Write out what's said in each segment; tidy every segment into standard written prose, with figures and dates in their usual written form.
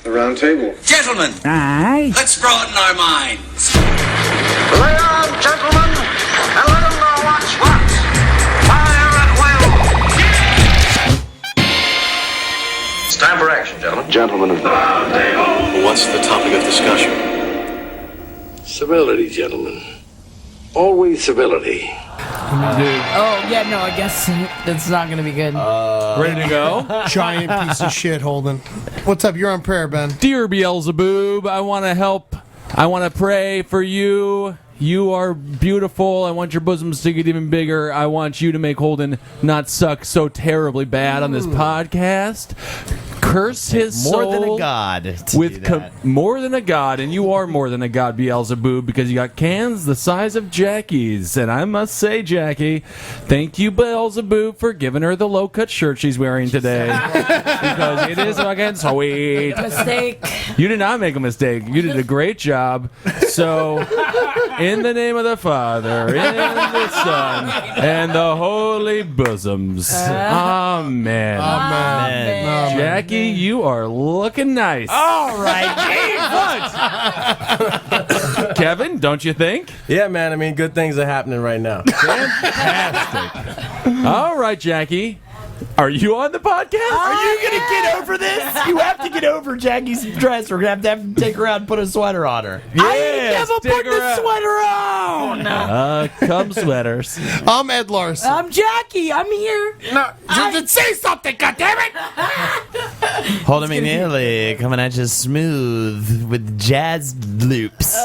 the round table. Gentlemen, Aye. let's broaden our minds. Lay on, gentlemen, and let them know what's what. Fire at will. It's time for action, gentlemen. Gentlemen of the round table. What's the topic of discussion? Civility, gentlemen. Always civility. Oh, yeah, no, I guess that's not going to be good. Ready to go? Giant piece of shit, Holden. What's up? You're on prayer, Ben. Dear Beelzebub, I want to help. I want to pray for you. You are beautiful. I want your bosoms to get even bigger. I want you to make Holden not suck so terribly bad on this podcast. Curse his more soul. Than a god. More than a god, and you are more than a god, Beelzebub, because you got cans the size of Jackie's. And I must say, Jackie, thank you, Beelzebub, for giving her the low-cut shirt she's wearing today. Because it is fucking sweet. Mistake. You did not make a mistake. You did a great job. So, in the name of the Father, and the Son, and the Holy Bosoms. Amen. Amen. Jackie, you are looking nice. All right. Kevin, don't you think? Yeah, man. I mean, good things are happening right now. Fantastic. All right, Jackie. Are you on the podcast? Are you going to get over this? You have to get over Jackie's dress. We're going to have to take her out and put a sweater on her. Yes, I ain't never put the sweater on. Come sweaters. I'm Ed Larson. I'm Jackie. I'm here. No, say something, goddammit! Holden McNeely coming at you smooth with jazz loops.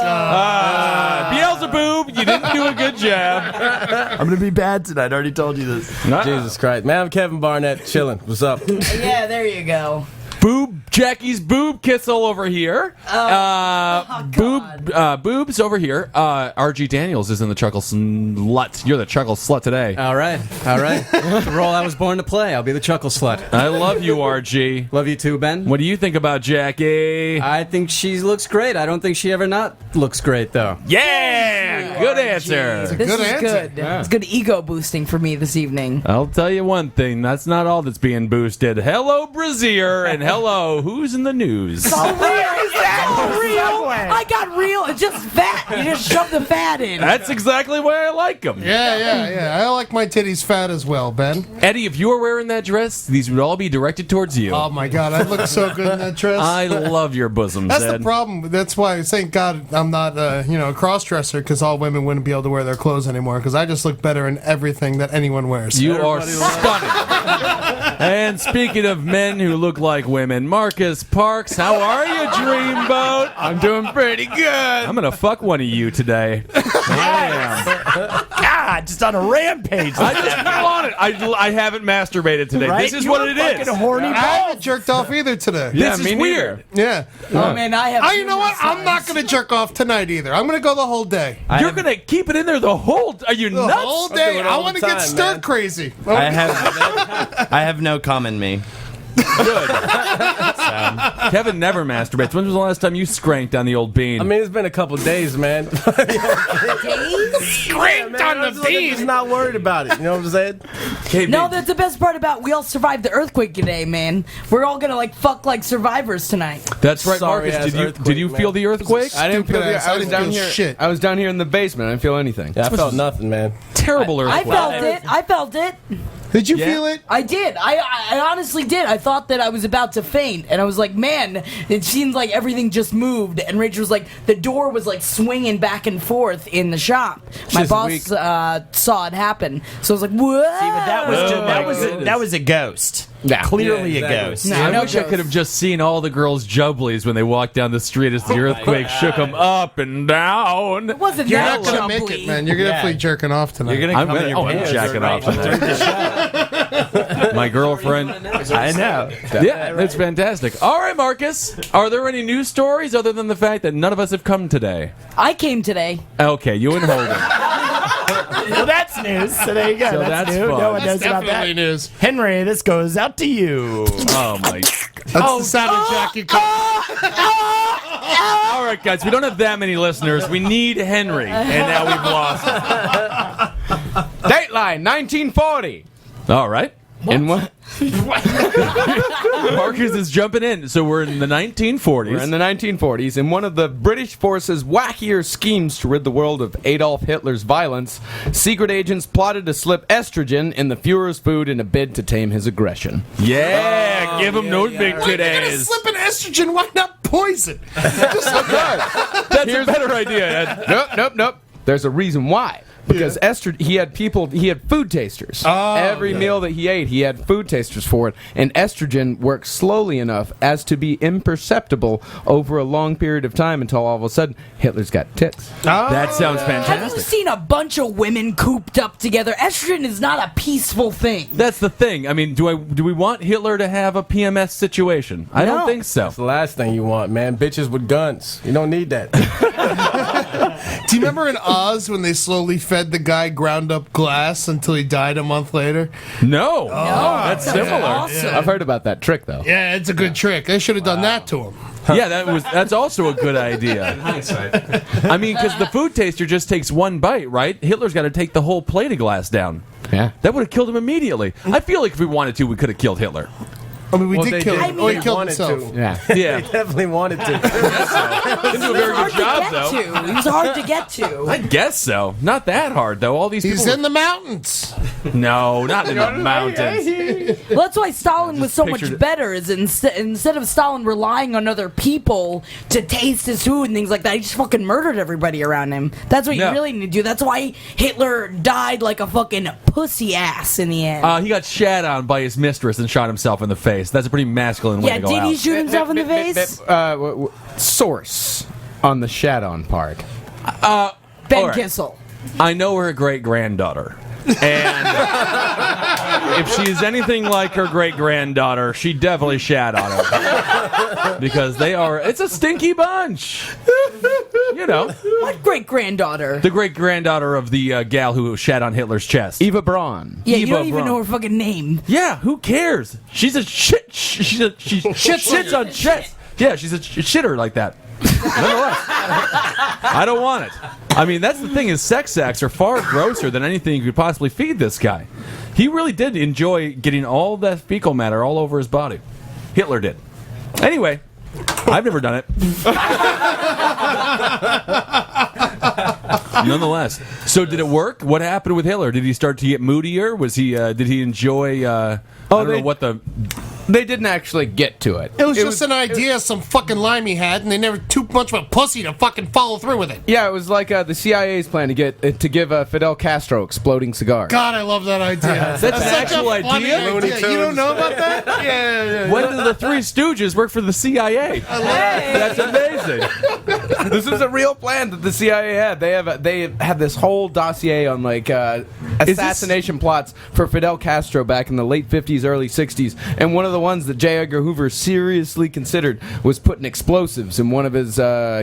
Beelzebub, you didn't do a good job. I'm going to be bad tonight. I already told you this. Jesus Christ. Man, I'm Kevin Barnett, chilling. What's up? Yeah, there you go. Jackie's boob Kissel over here. Boobs over here. RG Daniels is in the chuckle slut. You're the chuckle slut today. All right. The role I was born to play. I'll be the chuckle slut. I love you, RG. Love you too, Ben. What do you think about Jackie? I think she looks great. I don't think she ever not looks great, though. Yeah! Good answer. This good is answer. good. Yeah. It's good ego boosting for me this evening. I'll tell you one thing. That's not all that's being boosted. Hello, Brazier, and hello, who's in the news? So real. I got real. It's just fat. You just shove the fat in. That's exactly why I like them. Yeah. I like my titties fat as well, Ben. Eddie, if you were wearing that dress, these would all be directed towards you. Oh, my God. I look so good in that dress. I love your bosoms, That's Ed. the problem. That's why, thank God, I'm not a cross-dresser, because all women wouldn't be able to wear their clothes anymore, because I just look better in everything that anyone wears. You are stunning. And speaking of men who look like women, Marcus Parks, how are you, Dreamboat? I'm doing pretty good. I'm going to fuck one of you today. God, just on a rampage. I just want it. I haven't masturbated today. Right? This is You what were it fucking is. horny I haven't jerked off either today. Yeah, this is weird. Yeah. Oh, man, I have. You know what? I'm not going to jerk off tonight either. I'm going to go the whole day. You're going to keep it in there the whole... Are you The nuts? whole day. I want to get time, stir man. crazy. I have no cum in me. Good. Kevin never masturbates. When was the last time you scranked on the old bean? I mean, it's been a couple days, man. Days? Scraped on the bean. Just not worried about it. You know what I'm saying? No, that's the best part about we all survived the earthquake today, man. We're all gonna fuck like survivors tonight. That's right, Sorry Marcus. ass Did you feel the earthquake? I didn't feel Stupid ass. I I was didn't down feel here. shit. I was down here in the basement. I didn't feel anything. Yeah, I felt nothing, man. Terrible earthquake. I felt it. Did you Yeah. feel it? I did. I honestly did. I thought that I was about to faint, and I was like, man, it seems like everything just moved. And Rachel was like, the door was like swinging back and forth in the shop. My She's boss weak. saw it happen, so I was like, what? See, but that was a ghost. Yeah. Clearly Yeah, a exactly. ghost. No, I no wish I ghost. could have just seen all the girls' jubblies when they walked down the street as the earthquake shook them up and down. It wasn't You're that not going to make jubbly. it, man. You're definitely jerking off tonight. You're gonna I'm come in gonna. your Oh, I'm pants jacking off tonight. My girlfriend. I know. Yeah, it's fantastic. All right, Marcus. Are there any news stories other than the fact that none of us have come today? I came today. Okay, you and Holden. Well, that's news. So there you go. So that's new. fun. No one knows about Definitely that. news. Henry, this goes out to you. Oh my. That's the sound of Jackie coming. All right, guys. We don't have that many listeners. We need Henry, and now we've lost him. Dateline 1940. All right. And what? Marcus is jumping in. So we're in the 1940s. We're in the 1940s, and one of the British forces' wackier schemes to rid the world of Adolf Hitler's violence, secret agents plotted to slip estrogen in the Fuhrer's food in a bid to tame his aggression. Yeah, give him those big Why are you gonna titties. slip an estrogen? Why not poison? Just look That's a better idea, Ed. Nope. There's a reason why. Because estrogen, he had food tasters. Every meal that he ate, he had food tasters for it. And estrogen works slowly enough as to be imperceptible over a long period of time until all of a sudden Hitler's got tits. That sounds Have you fantastic. seen a bunch of women cooped up together? Estrogen is not a peaceful thing. That's the thing. I mean, do we want Hitler to have a PMS situation? I don't No. think so. That's the last thing you want, man. Bitches with guns. You don't need that. Do you remember in Oz when they slowly fed the guy ground up glass until he died a month later? No. That's similar. Awesome. I've heard about that trick, though. Yeah, it's a good trick. They should have done that to him. Yeah, that's also a good idea. I mean, because the food taster just takes one bite, right? Hitler's got to take the whole plate of glass down. Yeah. That would have killed him immediately. I feel like if we wanted to, we could have killed Hitler. I mean, we Well, did they kill did. him. Oh, he They killed wanted himself. to. Yeah. Yeah. They definitely wanted to. Didn't do a very Hard good job, to though. get to. He was hard to get to. I guess so. Not that hard, though. All these He's people. in the mountains. No, not in the mountains. Well, that's why Stalin was so much pictured it. better. Is instead of Stalin relying on other people to taste his food and things like that, he just fucking murdered everybody around him. That's what you No. really need to do. That's why Hitler died like a fucking pussy ass in the end. He got shat on by his mistress and shot himself in the face. That's a pretty masculine way yeah, to go did he out. shoot himself in the face? Source on the shat-on part. Ben all right. Kissel. I know her great-granddaughter. And if she's anything like her great-granddaughter, she definitely shat on her. Because it's a stinky bunch. You know. What great granddaughter? The great-granddaughter of the gal who shat on Hitler's chest. Eva Braun. Yeah, you Eva don't even Braun. know her fucking name. Yeah, who cares? She's a shit. She shits on shit. Yeah, she's a shitter like that. Nonetheless, I don't want it. I mean, that's the thing is sex acts are far grosser than anything you could possibly feed this guy. He really did enjoy getting all that fecal matter all over his body. Hitler did. Anyway, I've never done it. Nonetheless, so did it work? What happened with Hitler? Did he start to get moodier? Was he? Did he enjoy? I don't know what the. They didn't actually get to it. It was just an idea some fucking limey had, and they never too much of a pussy to fucking follow through with it. Yeah, it was like the CIA's plan to give Fidel Castro exploding cigars. God, I love that idea. That's an such actual a funny idea? idea. You don't know about that? Yeah. When did the Three Stooges work for the CIA? That's amazing. This is a real plan that the CIA had. They had this whole dossier on like assassination plots for Fidel Castro back in the late 50s, early 60s, and one of the ones that J. Edgar Hoover seriously considered was putting explosives in one of his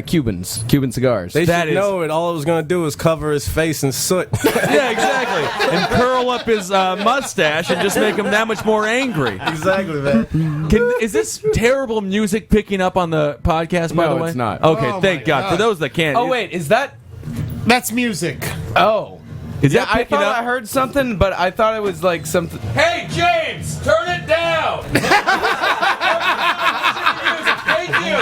Cuban cigars. They That should is- know it. All it was going to do was cover his face in soot. Yeah, exactly. And curl up his mustache and just make him that much more angry. Exactly, man. Is this terrible music picking up on the podcast, by No, the way? it's not. Okay, Oh, thank my God. God. For those that can't. Oh wait, is that? That's music. Oh, Is yeah. that I picking thought up? I heard something, but I thought it was like something. Hey, James, turn it down. Thank you.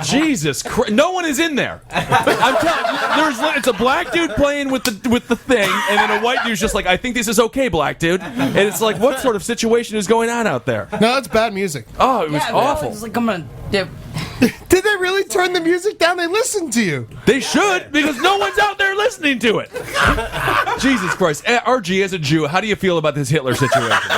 Jesus Christ! No one is in there. I'm telling you, it's a black dude playing with the thing, and then a white dude's just like, "I think this is okay, black dude." And it's like, what sort of situation is going on out there? No, that's bad music. Oh, it was Yeah, awful. It's like I'm gonna. Yeah. Did they really turn the music down? They listened to you. They should, because no one's out there listening to it. Jesus Christ. RG, as a Jew, how do you feel about this Hitler situation?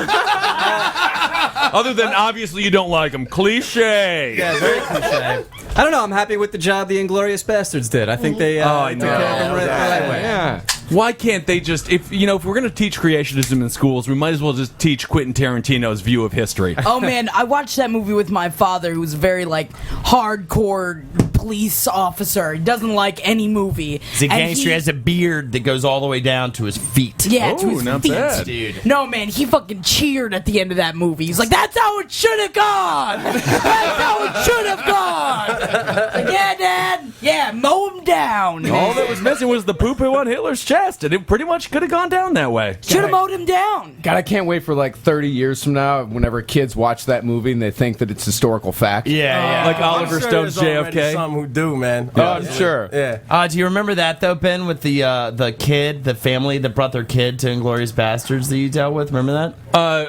Other than, obviously, you don't like him. Cliche. Yeah, very cliche. I don't know. I'm happy with the job the Inglorious Bastards did. I think they I took know. care of them right the right way. Yeah. Why can't they just, if we're going to teach creationism in schools, we might as well just teach Quentin Tarantino's view of history. Oh man, I watched that movie with my father, who's a very like hardcore police officer. He doesn't like any movie. He's a And gangster. he- He has a beard that goes all the way down to his feet. Yeah, to Oh, his not feet. bad. Dude. No man, he fucking cheered at the end of that movie. He's like, "That's how it should have gone. That's how it should have gone." Yeah, Dad. Yeah, mow him down. All that was missing was the poo-poo on Hitler's chest, and it pretty much could have gone down that way. Should have mowed him down. God, I can't wait for like 30 years from now whenever kids watch that movie and they think that it's historical fact. Yeah, Like Oliver Stone's JFK. Some who do, man. Oh, I'm sure. Yeah. Do you remember that though, Ben, with the kid, the family that brought their kid to Inglourious Bastards that you dealt with? Remember that?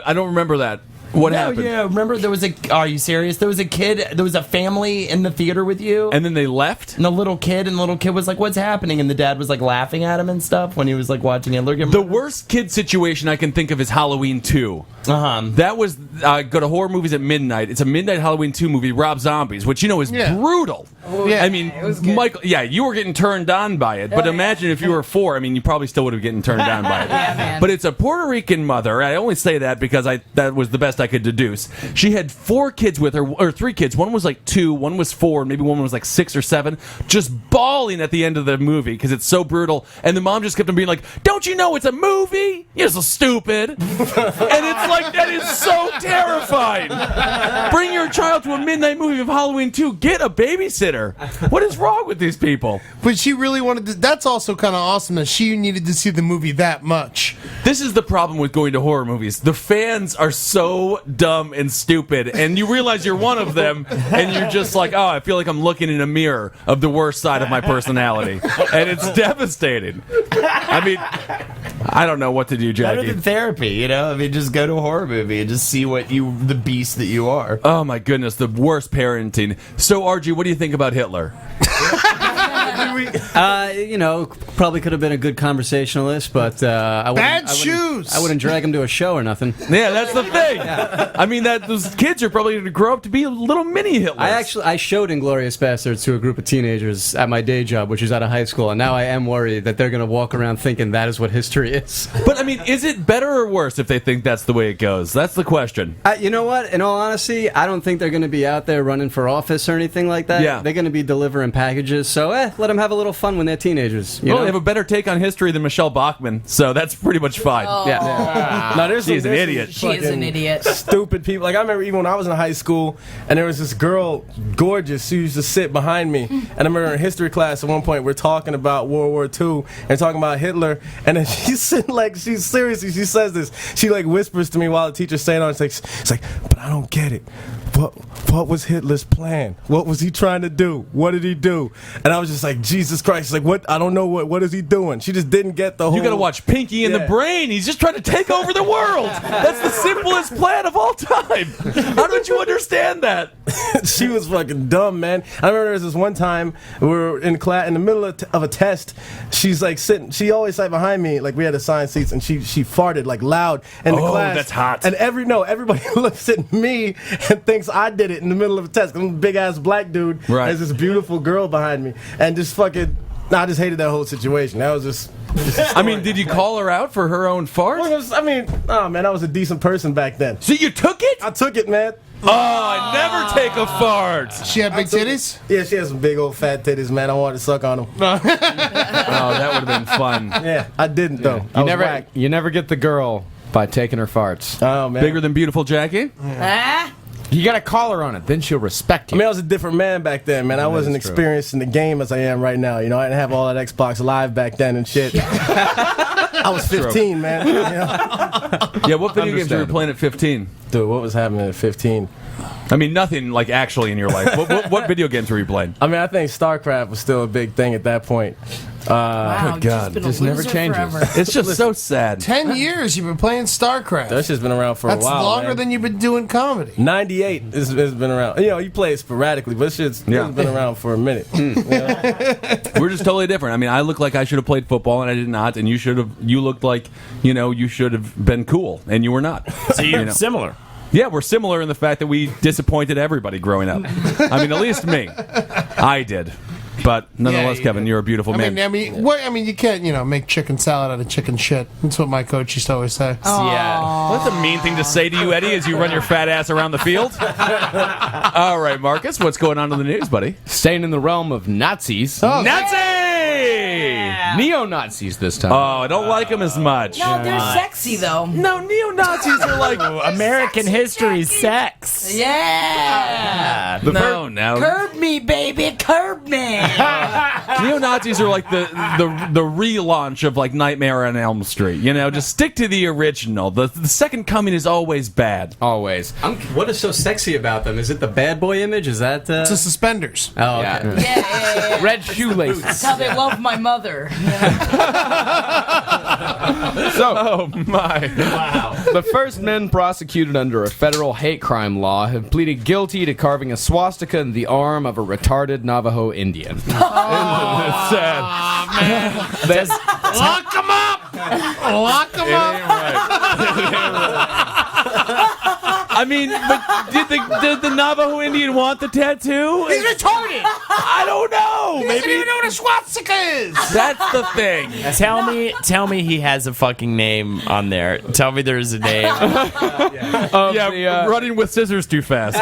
I don't remember that. What happened? Yeah, remember there was are you serious? There was a kid, there was a family in the theater with you. And then they left? And the little kid was like, what's happening? And the dad was like laughing at him and stuff when he was like watching Hitler. The worst kid situation I can think of is Halloween 2. That was, go to horror movies at midnight. It's a midnight Halloween 2 movie, Rob Zombies, which is brutal. Yeah. I mean, Michael, you were getting turned on by it, but imagine if you were 4, I mean, you probably still would have gotten turned on by it. Man. But it's a Puerto Rican mother. I only say that because that was the best I could deduce. She had 4 kids with her, or 3 kids. One was like 2, one was 4, maybe one was like 6 or 7, just bawling at the end of the movie because it's so brutal. And the mom just kept on being like, "Don't you know it's a movie? You're so stupid." And it's like, that is so terrifying. Bring your child to a midnight movie of Halloween 2. Get a babysitter. What is wrong with these people? But she really wanted to. That's also kind of awesome that she needed to see the movie that much. This is the problem with going to horror movies. The fans are so dumb and stupid, and you realize you're one of them, and you're just like, oh, I feel like I'm looking in a mirror of the worst side of my personality. And it's devastating. I mean, I don't know what to do, Jackie. Better than therapy, you know? I mean, just go to a horror movie and just see the beast that you are. Oh, my goodness, the worst parenting. So, RG, what do you think about Hitler? Probably could have been a good conversationalist, but I wouldn't drag him to a show or nothing. Yeah, that's the thing. I mean, those kids are probably going to grow up to be little mini Hitlers. I showed Inglourious Bastards to a group of teenagers at my day job, which is out of high school, and now I am worried that they're going to walk around thinking that is what history is. But, I mean, is it better or worse if they think that's the way it goes? That's the question. You know what? In all honesty, I don't think they're going to be out there running for office or anything like that. Yeah. They're going to be delivering packages, so let them have a little fun when they're teenagers. You Well, know? they have a better take on history than Michelle Bachmann, so that's pretty much fine. Yeah. No, there's She's some- an there's idiot. some She is an fucking idiot. Stupid people. Like I remember even when I was in high school, and there was this girl, gorgeous. She used to sit behind me, and I remember in history class at one point we're talking about World War II and talking about Hitler, and then she's sitting like she says this. She like whispers to me while the teacher's saying on. It's like, but I don't get it. What was Hitler's plan? What was he trying to do? What did he do? And I was just like, Jesus Christ! Like what? I don't know what is he doing? She just didn't get the whole. You gotta watch Pinky and the Brain. He's just trying to take over the world. That's the simplest plan of all time. How don't you understand that? She was fucking dumb, man. I remember there was this one time we were in class in the middle of a test. She's like sitting. She always sat behind me. Like we had assigned seats, and she farted like loud in the class. That's hot. And everybody looks at me and thinks I did it in the middle of a test. I'm a big ass black dude. Right. There's this beautiful girl behind me, and just fucking. I just hated that whole situation. That was just. I mean, did you call her out for her own fart? Oh man, I was a decent person back then. So you took it? I took it, man. Oh, I never take a fart. She had big titties? Yeah, she has some big old fat titties, man. I wanted to suck on them. Oh, that would have been fun. Yeah, I didn't though. I was whack. You never get the girl by taking her farts. Oh man. Bigger than beautiful Jackie? Ah? You gotta call her on it, then she'll respect I you. mean, I was a different man back then, man. I wasn't is true. experienced in the game as I am right now. You know, I didn't have all that Xbox Live back then and shit. I was 15, man. You know? Yeah, what video games were you playing at 15? Dude, what was happening at 15? I mean, nothing like actually in your life. What video games were you playing? I mean, I think StarCraft was still a big thing at that point. Wow, Good God. Just Just never loser changes. forever. It's just so sad. 10 years you've been playing StarCraft. That's just been around for That's a while. longer man. than you've been doing comedy. 98 it's been around. You know, you play it sporadically, but it's been around for a minute. You know? We're just totally different. I mean, I look like I should have played football and I did not, and you looked like, you should have been cool and you were not. So you're similar. Yeah, we're similar in the fact that we disappointed everybody growing up. I mean, at least me. I did. But nonetheless, Yeah, Kevin, you're a beautiful man. I mean, you can't, make chicken salad out of chicken shit. That's what my coach used to always say. Yeah. Well, that's a mean thing to say to you, Eddie, as you run your fat ass around the field. All right, Marcus, what's going on in the news, buddy? Staying in the realm of Nazis. Nazi! Neo-Nazis this time. Oh, I don't like them as much. No, they're sexy though. No, neo-Nazis are like... American history sex. Yeah. No. Curb me me, baby, curb me. Neo-Nazis are like the relaunch of like Nightmare on Elm Street. You know, just stick to the original. The second coming is always bad. Always. What is so sexy about them? Is it the bad boy image? Is that It's the suspenders. Oh, okay. Yeah. Red shoelaces. That's how they love my mother. Oh my! Wow. The first men prosecuted under a federal hate crime law have pleaded guilty to carving a swastika in the arm of a retarded Navajo Indian. It's sad. Man. Lock him up! Lock him up! I mean, but did the Navajo Indian want the tattoo? He's retarded! I don't know. He doesn't even know what a swastika is! That's the thing. Tell me he has a fucking name on there. Tell me there's a name. Running with scissors too fast.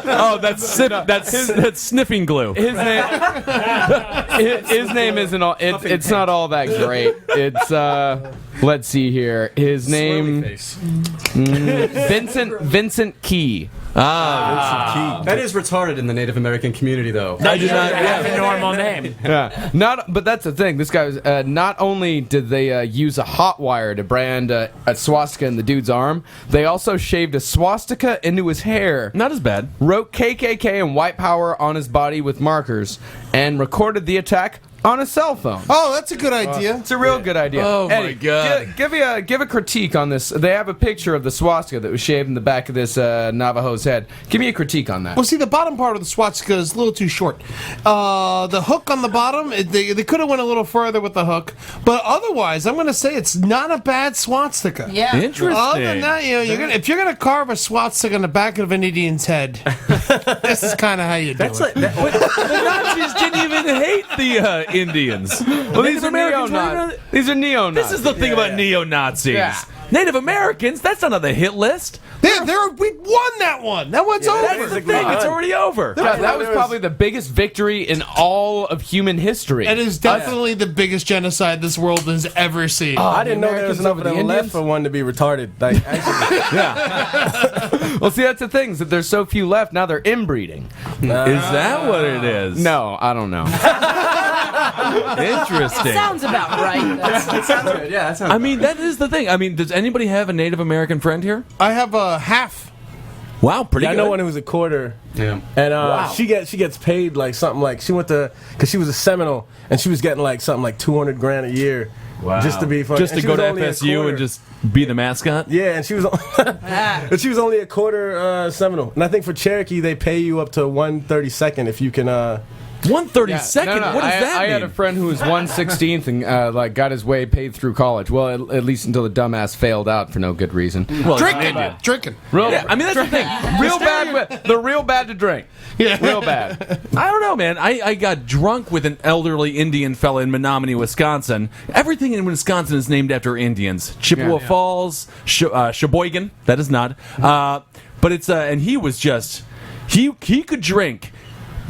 Oh, that's sniffing glue. His name isn't all. It's not all that great. It's let's see here. His name Vincent Key. That is retarded in the Native American community, though. I do not have a normal name. Yeah, but that's the thing. This guy was not only did they use a hot wire to brand a swastika in the dude's arm, they also shaved a swastika into his hair. Not as bad. Wrote KKK and white power on his body with markers, and recorded the attack on a cell phone. Oh, that's a good idea. It's a real good idea. Oh, Eddie, my God. Give a critique on this. They have a picture of the swastika that was shaved in the back of this Navajo's head. Give me a critique on that. Well, see, the bottom part of the swastika is a little too short. The hook on the bottom, they could have went a little further with the hook. But otherwise, I'm going to say it's not a bad swastika. Yeah. Interesting. Other than that, if you're gonna carve a swastika on the back of an Indian's head, this is kind of how you do it. The Nazis didn't even hate the Indians. Well, these are neo-Nazis. These are neo-Nazis. This is the thing about neo-Nazis. Yeah. Native Americans, that's not on the hit list. We won that one. That one's over. That's the thing. It's already over. God, that was probably the biggest victory in all of human history. It is definitely the biggest genocide this world has ever seen. I didn't know there was enough of the them Indians? left for one to be retarded. Like, actually, Yeah. Well, see, that's the thing, is that there's so few left, now they're inbreeding. Is that what it is? No, I don't know. Interesting. Sounds about right. That sounds good. Yeah, that sounds I mean, that is the thing. I mean, does anybody have a Native American friend here? I have a half. Wow, pretty I good. know one who was a quarter. Yeah. And she gets paid like something like she went to because she was a Seminole and she was getting like something like $200,000 a year just to be fucking, Just to go to FSU and just be the mascot? Yeah, and she was but she was only a quarter Seminole. And I think for Cherokee they pay you up to 1/32 if you can 1/32nd? No, What does that I mean? had a friend who was 1/16 and got his way paid through college. Well, at least until the dumbass failed out for no good reason. Well, Drinking. Yeah, I mean, that's the thing. Real bad. They're real bad to drink. Yeah. Real bad. I don't know, man. I got drunk with an elderly Indian fella in Menominee, Wisconsin. Everything in Wisconsin is named after Indians. Chippewa Falls, Sheboygan. That is not. But it's and he was just he could drink.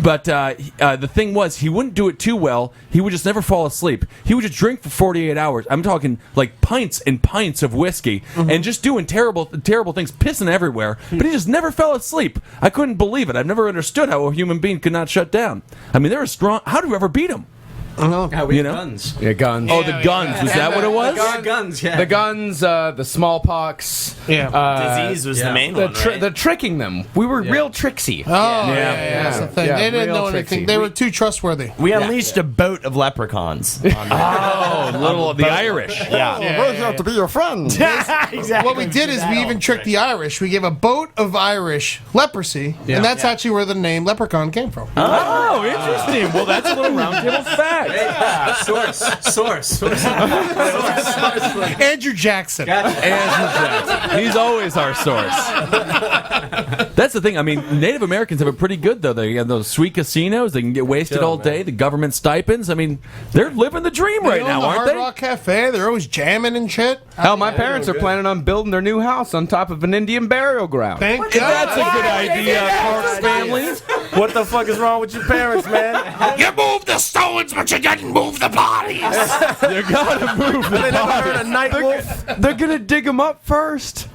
But the thing was, he wouldn't do it too well. He would just never fall asleep. He would just drink for 48 hours. I'm talking like pints and pints of whiskey and just doing terrible things, pissing everywhere. But he just never fell asleep. I couldn't believe it. I've never understood how a human being could not shut down. I mean, they were strong. How do you ever beat him? we have guns. Yeah, guns. Oh, the guns. Was that what it was? Guns, yeah. The guns, the smallpox. Disease was the main one, right? The tricking them. We were real tricksy. Oh, yeah, that's the thing. Yeah, They didn't real know anything. tricksy. They were too trustworthy. We unleashed a boat of leprechauns. The Irish. Yeah. to be your friend. Exactly. What we did is we even tricked the Irish. We gave a boat of Irish leprosy, and that's actually where the name leprechaun came from. Oh, interesting. Well, that's a little roundtable fact. Source. Andrew Jackson. Andrew Jackson. He's always our source. That's the thing. I mean, Native Americans have it pretty good, though. They have those sweet casinos. They can get wasted all day. The government stipends. I mean, they're living the dream right now, the aren't Hard they? Rock Cafe. They're always jamming and shit. Hell, my parents are planning on building their new house on top of an Indian burial ground. Thank God. That's a good idea, Parks family. What the fuck is wrong with your parents, man? You moved the stones, but you didn't move the bodies. You gotta move the They never heard a night wolf. They're gonna dig them up first.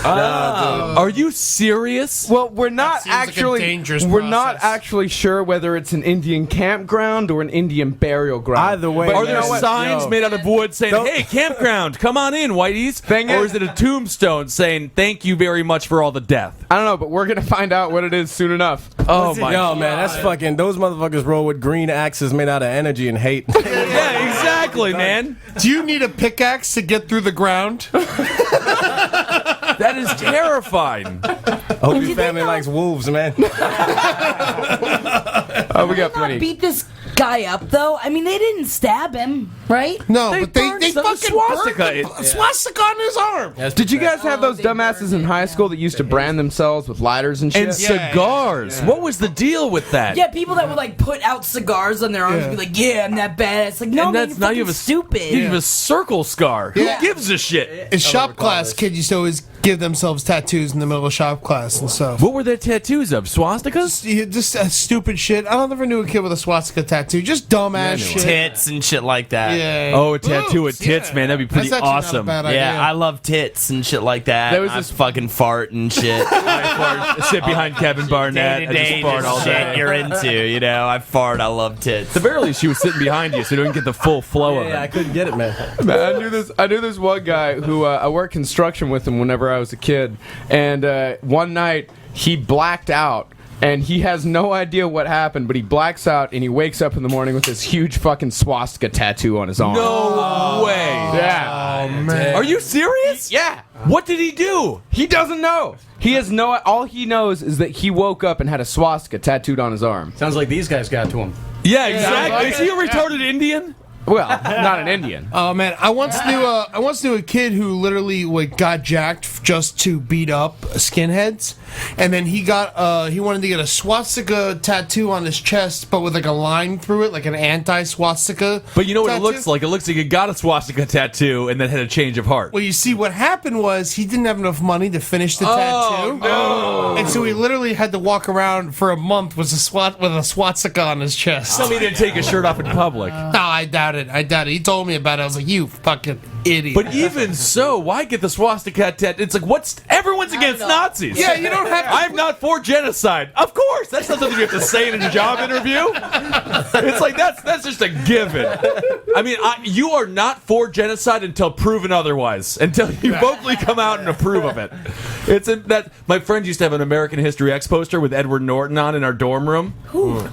Are you serious? Well, we're not seems like a actually dangerous we're not process. actually sure whether it's an Indian campground or an Indian burial ground. Either way, Are man. there know what? signs Yo. made out of wood saying, "Hey, campground, come on in, whiteys"? Or is it a tombstone saying, "Thank you very much for all the death"? I don't know, but we're gonna find out what it is soon enough. Oh my! Yo, man, that's fucking. Those motherfuckers roll with green axes made out of energy and hate. Yeah, exactly, man. Do you need a pickaxe to get through the ground? That is terrifying. Hope your family likes wolves, man. Oh, we got Not plenty. beat this guy up though. I mean, they didn't stab him, right? No, They but they burned some fucking swastika. burned the swastika on his arm. Did you guys have those they dumbasses burned in it, high yeah. school that used to brand themselves with lighters and shit? And cigars. What was the deal with that? Yeah, people that would like put out cigars on their arms and be like, "Yeah, I'm that bad." It's like, no, And man, that's you're now you fucking have a stupid. You have a circle scar. Yeah. Who gives a shit? In shop class, kids used to always give themselves tattoos in the middle of shop class and stuff. What were their tattoos of? Swastikas? Just stupid shit. I never knew a kid with a swastika tattoo. Just dumbass shit. Tits and shit like that. Yeah. Oh, a tattoo with Oops, tits, yeah. man. That'd be pretty That's actually awesome. Not a bad idea. Yeah, I love tits and shit like that. There was I this- fucking fart and shit. I sit behind Kevin Barnett and Day-to-day just fart all shit day. you're into, you know. I fart. I love tits. The very least, she was sitting behind you, so you don't get the full flow of Yeah, I it. couldn't get it, man. Man, I knew this one guy who I worked construction with him whenever I was a kid, and one night he blacked out. And he has no idea what happened, but he blacks out and he wakes up in the morning with this huge fucking swastika tattoo on his arm. No way. Yeah. Oh, man. Are you serious? Yeah. What did he do? He doesn't know. He has no. All he knows is that he woke up and had a swastika tattooed on his arm. Sounds like these guys got to him. Yeah, exactly. Is he a retarded Indian? Well, not an Indian. Oh man, I once knew a kid who literally got jacked just to beat up skinheads, and then he wanted to get a swastika tattoo on his chest, but with like a line through it, like an anti-swastika. But you know what tattoo. it looks like? It looks like he got a swastika tattoo and then had a change of heart. Well, you see, what happened was he didn't have enough money to finish the tattoo, and so he literally had to walk around for a month with a swastika on his chest. Tell me he didn't take his shirt off in public. No, I doubt it. He told me about it. I was like, you fucking idiot. But even so, why get the swastika tattoo? It's like, everyone's against Nazis. Yeah, you don't have to- I'm not for genocide. Of course, that's not something you have to say in a job interview. It's like that's just a given. I mean, you are not for genocide until proven otherwise. Until you vocally come out and approve of it. That my friend used to have an American History X poster with Edward Norton on in our dorm room,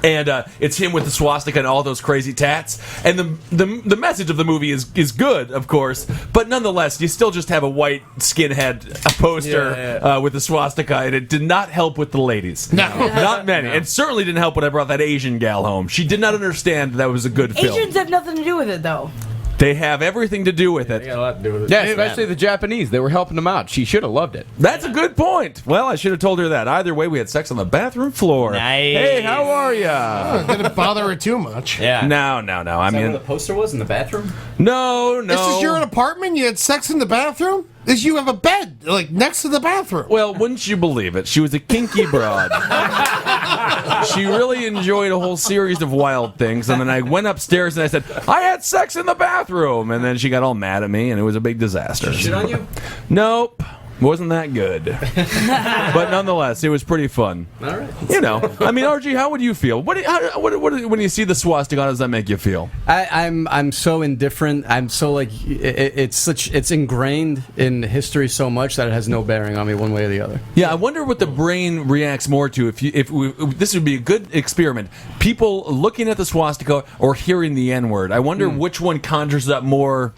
and it's him with the swastika and all those crazy tats. And the message of the movie is good, of course, but nonetheless, you still just have a white skinhead poster with the swastika, and it did not help with the ladies. No. Not many. It certainly didn't help when I brought that Asian gal home. She did not understand that was a good film. Asians have nothing to do with it though. They have everything to do with They it. got a lot to do with it. Yeah, especially the Japanese. They were helping him out. She should have loved it. That's a good point. Well, I should have told her that. Either way, we had sex on the bathroom floor. Nice. Hey, how are ya? didn't bother her too much. Yeah. No. I Is that where mean, the poster was in the bathroom? no. This is your apartment? You had sex in the bathroom? You have a bed, like, next to the bathroom. Well, wouldn't you believe it? She was a kinky broad. She really enjoyed a whole series of wild things, and then I went upstairs and I said, I had sex in the bathroom, and then she got all mad at me, and it was a big disaster. Shit on you? Nope. Wasn't that good. But nonetheless, it was pretty fun. All right. You know, I mean, RG, how would you feel? What when you see the swastika, how does that make you feel? I'm so indifferent. I'm so like it's ingrained in history so much that it has no bearing on me one way or the other. Yeah, I wonder what the brain reacts more to if this would be a good experiment. People looking at the swastika or hearing the N-word. I wonder which one conjures up more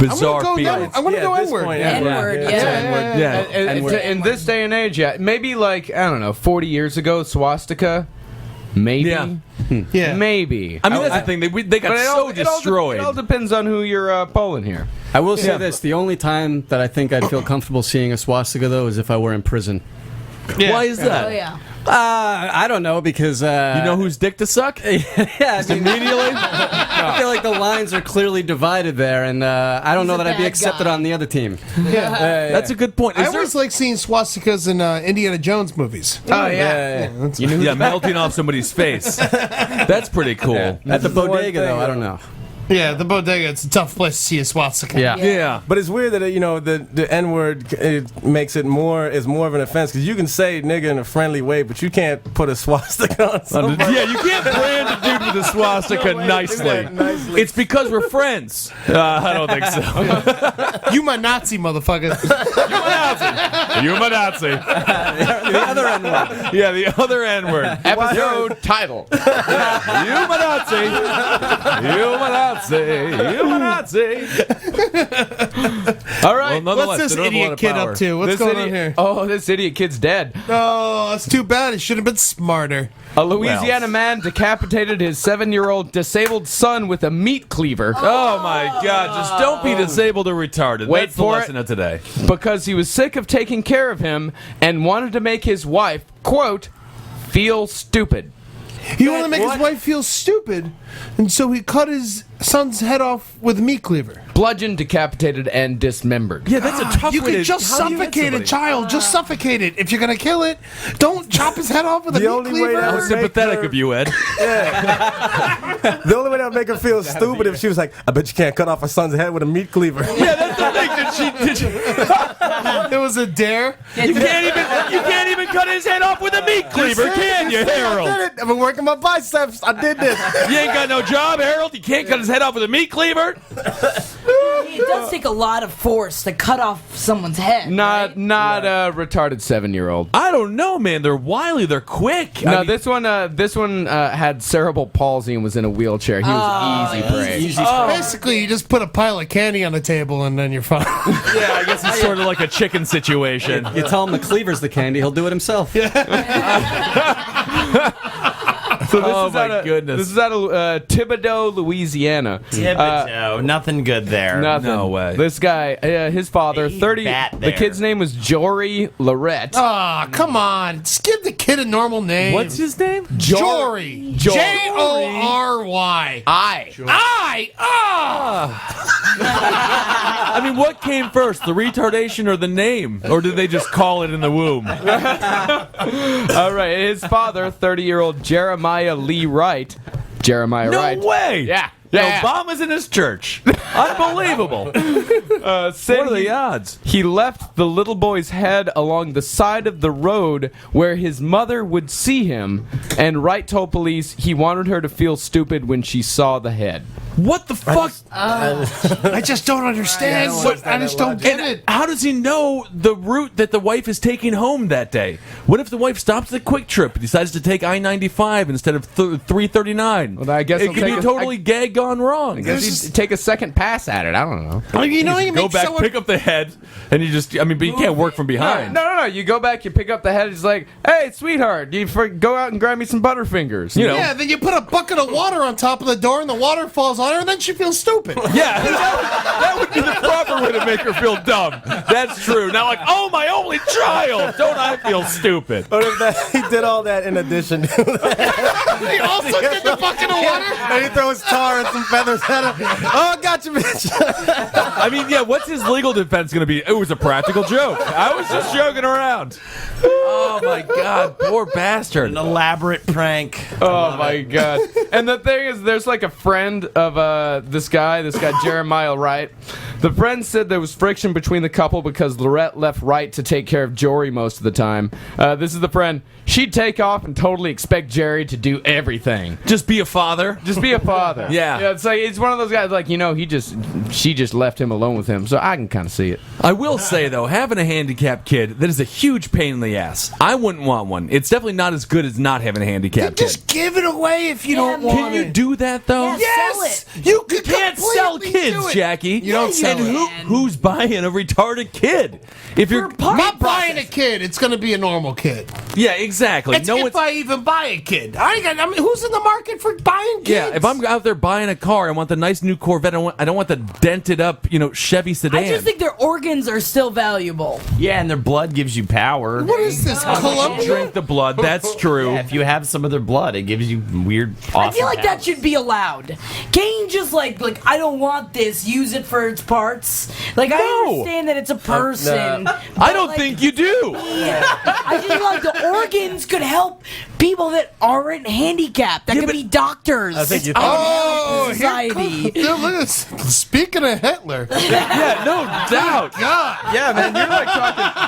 bizarre feelings. I want to go at this N-word. point, N-word, yeah. Yeah. In this day and age, maybe like, I don't know, 40 years ago, swastika, maybe. Yeah. Yeah. Maybe. I mean, that's the thing. They got But so destroyed. It all depends on who you're polling here. I will say this: the only time that I think I'd feel comfortable seeing a swastika, though, is if I were in prison. Why is that? Oh yeah. I don't know because You know whose dick to suck? yeah, I mean, Immediately. I feel like the lines are clearly divided there, and I don't He's know a that I'd be bad accepted guy. on the other team. That's a good point. I Is there- always like seeing swastikas in Indiana Jones movies. Oh, yeah. That's- yeah, melting off somebody's face. That's pretty cool. At the bodega, though, I don't know. Yeah, the bodega, it's a tough place to see a swastika. Yeah. But it's weird that the N word makes it more of an offense because you can say nigga in a friendly way, but you can't put a swastika on somebody. Yeah, you can't brand a dude with a swastika nicely. It's because we're friends. I don't think so. You my Nazi, motherfucker. You my Nazi. The other N word. Yeah, the other N-word. Episode title. You my Nazi. You my Nazi. You my Nazi. All right. Well, What's this idiot kid up to? What's going on here? Oh, this idiot kid's dead. Oh, that's too bad. He should have been smarter. A Louisiana man decapitated his 7-year-old disabled son with a meat cleaver. Oh my God! Just don't be disabled or retarded. Wait That's the for lesson of today. Because he was sick of taking care of him and wanted to make his wife, quote, feel stupid. He wanted to make his wife feel stupid, and so he cut his son's head off with a meat cleaver. Bludgeoned, decapitated, and dismembered. Yeah, that's a tough You way can to just how do you hit suffocate a somebody? child. Just suffocate it. If you're gonna kill it, don't chop his head off with a The meat only way cleaver. that How would sympathetic of you, Ed. The only way that would make her feel stupid if she was like, I bet you can't cut off a son's head with a meat cleaver. Yeah, that's the thing. Did she? It was a dare. You can't even cut his head off with a meat cleaver, can you, I Harold? did it. I've been working my biceps. I did this. You ain't got no job, Harold. You can't cut his head off with a meat cleaver. It does take a lot of force to cut off someone's head. Not a retarded 7-year-old. I don't know, man. They're wily. They're quick. No, I mean, this one had cerebral palsy and was in a wheelchair. He was easy prey. Basically, you just put a pile of candy on the table and then you're fine. yeah, I guess it's sort of like a chicken situation. You tell him the cleaver's the candy, he'll do it himself. So this Oh, is my goodness. This is out of Thibodaux, Louisiana. Thibodeau, nothing good there. Nothing. No way. This guy, his father, Big 30. bat The there. kid's name was Jory Lorette. Ah, come on. Just give the kid a normal name. What's his name? Jory? J-O-R-Y. I mean, what came first, the retardation or the name? Or did they just call it in the womb? All right, his father, 30-year-old Jeremiah Lee Wright. Jeremiah No Wright. way! Yeah. Obama's in his church. Unbelievable. Said What are the odds? He left the little boy's head along the side of the road where his mother would see him, and Wright told police he wanted her to feel stupid when she saw the head. What the fuck? I just don't understand. I just don't get it. How does he know the route that the wife is taking home that day? What if the wife stops at the Quick Trip and decides to take I-95 instead of 339? Well, I guess it he'll could be take a- totally gag gone wrong. I guess he'd take a second pass at it. I don't know. You know, you Go make back, someone... pick up the head, and you just, but you can't work from behind. No. You go back, you pick up the head. It's like, hey, sweetheart, go out and grab me some Butterfingers. You know. Yeah, then you put a bucket of water on top of the door and the water falls on her and then she feels stupid. Yeah, that would be the proper way to make her feel dumb. That's true. Now, like, oh, my only child, don't I feel stupid? But if he did all that in addition to that. He also did the bucket of water. And he throws tar and some feathers at her. Oh, I got you, bitch. I mean, yeah, what's his legal defense going to be? It was a practical joke. I was just joking around. Oh, my God. Poor bastard. An elaborate prank. Oh my god! And the thing is, there's like a friend of this guy Jeremiah Wright. The friend said there was friction between the couple because Lorette left Wright to take care of Jory most of the time. This is the friend. She'd take off and totally expect Jerry to do everything. Just be a father. Just be a father. Yeah. It's like it's one of those guys like she just left him alone with him. So I can kind of see it. I will say, though, having a handicapped kid, that is a huge pain in the ass. I wouldn't want one. It's definitely not as good as not having a handicapped kid. Just give it away if you don't want Can you it. do that, though? Yeah, Yes! sell it. You Can't sell kids, Jackie. You don't sell and it. who's buying a retarded kid? If you're I'm not buying a kid. It's going to be a normal kid. yeah, exactly. It's if I even buy a kid. I mean, who's in the market for buying kids? yeah, if I'm out there buying a car, I want the nice new Corvette. I don't want the dented up, Chevy sedan. I just think their organs are still valuable. Yeah, and their blood gives you power. What is this, Columbia? drink the blood. That's true. Yeah, if you have some of their blood, it gives you weird, awesome I feel like that powers. should be allowed. Can't you just like I don't want this, use it for its parts? Like I No. understand that it's a person. I but, don't like, think you do. I just feel like the organs could help people that aren't handicapped. That could be doctors. I think you Oh, society. Dude, look at this. Speaking of Hitler. Yeah, no doubt. God. Yeah, man,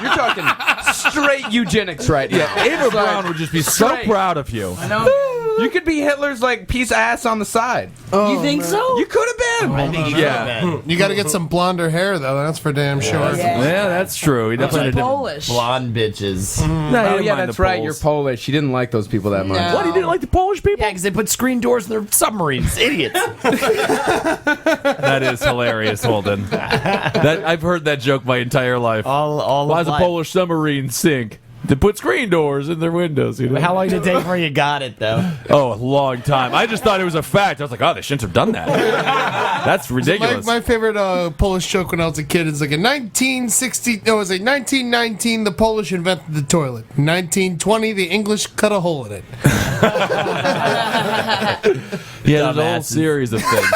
you're talking straight eugenics right now. Yeah, Ava Brown would just be so Straight. proud of you. I know. You could be Hitler's like piece of ass on the side. You think so? You could have been. I think You got to get some blonder hair, though. That's for damn sure. Yeah, that's true. He definitely I'm had a different- Polish. blonde bitches. No, he Oh didn't yeah, mind that's the right. Poles. You're Polish. He didn't like those people that much. No. What? He didn't like the Polish people? Yeah, because they put screen doors in their submarines. Idiots. That is hilarious, Holden. I've heard that joke my entire life. All Why of does a life. Polish submarine sink? They put screen doors in their windows. You know? How long did it take before you got it, though? Oh, a long time. I just thought it was a fact. I was like, oh, they shouldn't have done that. That's ridiculous. My favorite Polish joke when I was a kid is like in 1919, the Polish invented the toilet. 1920, the English cut a hole in it. Yeah, there's a whole Dumbasses. series of things.